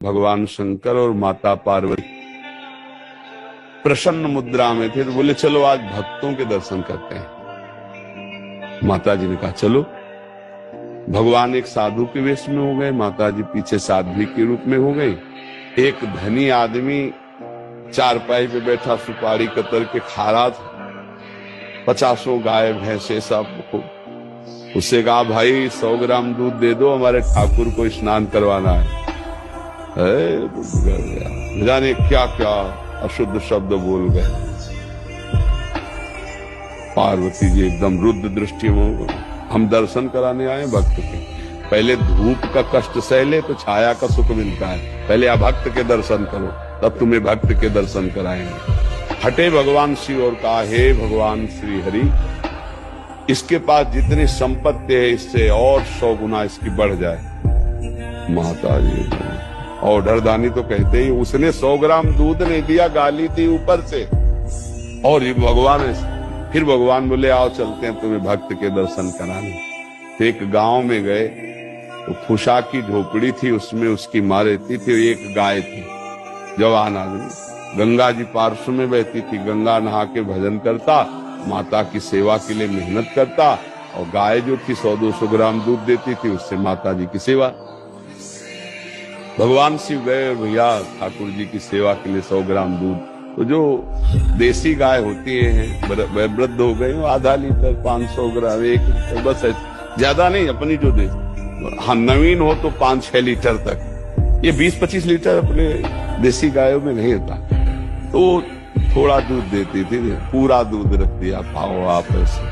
भगवान शंकर और माता पार्वती प्रसन्न मुद्रा में थे, तो बोले चलो आज भक्तों के दर्शन करते हैं। माता जी ने कहा चलो। भगवान एक साधु के वेश में हो गए, माता जी पीछे साध्वी के रूप में हो गई। एक धनी आदमी चारपाई पे बैठा सुपारी कतर के खा रहा था, 50 गाय भैंसे सब। उससे कहा भाई 100 ग्राम दूध दे दो, हमारे ठाकुर को स्नान करवाना है। जाने क्या क्या अशुद्ध शब्द बोल गए। पार्वती जी एकदम रुद्र दृष्टि में, हम दर्शन कराने आए भक्त के। पहले धूप का कष्ट सह ले तो छाया का सुख मिलता है, पहले अभक्त के दर्शन करो तब तुम्हें भक्त के दर्शन कराएंगे। हटे भगवान शिव और कहा हे भगवान श्री हरि, इसके पास जितनी संपत्ति है इससे और 100 गुना इसकी बढ़ जाए। माता जी और डरदानी तो कहते ही, उसने 100 ग्राम दूध नहीं दिया, गाली थी ऊपर से। और ये फिर भगवान बोले आओ चलते हैं तुम्हें भक्त के दर्शन कराने। तो एक गांव में गए, तो फुसा की झोपड़ी थी, उसमें उसकी माँ रहती थी, एक गाय थी, जवान आदमी। गंगा जी पार्श्व में बहती थी, गंगा नहा के भजन करता, माता की सेवा के लिए मेहनत करता, और गाय जो थी 100-200 ग्राम दूध देती थी, उससे माता जी की सेवा। भगवान शिव गए, भैया ठाकुर जी की सेवा के लिए 100 ग्राम दूध। तो जो देसी गाय होती है वृद्ध हो गई, आधा लीटर 500 ग्राम 1 लीटर बस है, ज्यादा नहीं। अपनी जो हाँ नवीन हो तो 5-6 लीटर तक, ये 20-25 लीटर अपने देसी गायों में नहीं होता। तो थोड़ा दूध देती थी, पूरा दूध रख दिया, पाओ आप ऐसे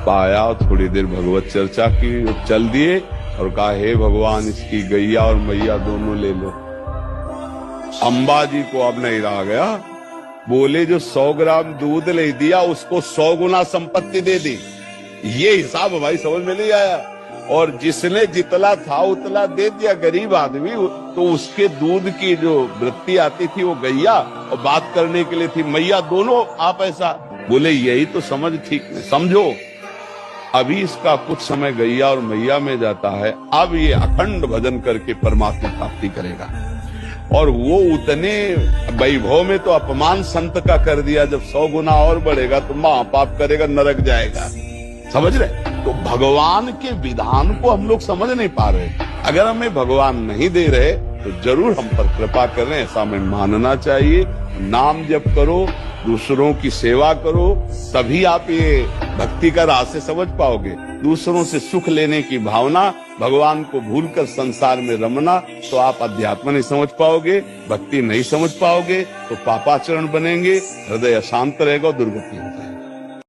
पाया। और थोड़ी देर भगवत चर्चा की, चल दिए और कहा हे भगवान इसकी गैया और मैया दोनों ले लो। अंबा जी को अब नहीं रहा गया, बोले जो 100 ग्राम दूध ले दिया उसको 100 गुना संपत्ति दे दी। ये हिसाब भाई समझ में नहीं आया। और जिसने जितला था उतला दे दिया गरीब आदमी, तो उसके दूध की जो वृत्ति आती थी वो गैया, और बात करने के लिए थी मैया, दोनों आप ऐसा बोले। यही तो समझ ठीक नहीं समझो। अभी इसका कुछ समय गैया और मैया में जाता है, अब ये अखंड भजन करके परमात्मा प्राप्ति करेगा। और वो उतने वैभव में तो अपमान संत का कर दिया, जब 100 गुना और बढ़ेगा तो महापाप करेगा, नरक जाएगा। समझ रहे? तो भगवान के विधान को हम लोग समझ नहीं पा रहे। अगर हमें भगवान नहीं दे रहे तो जरूर हम पर कृपा कर रहे हैं, ऐसा हमें मानना चाहिए। नाम जप करो, दूसरों की सेवा करो, तभी आप ये भक्ति का रास्ते समझ पाओगे। दूसरों से सुख लेने की भावना, भगवान को भूलकर संसार में रमना, तो आप अध्यात्म नहीं समझ पाओगे, भक्ति नहीं समझ पाओगे, तो पापाचरण बनेंगे, हृदय अशांत रहेगा, दुर्गति होगा।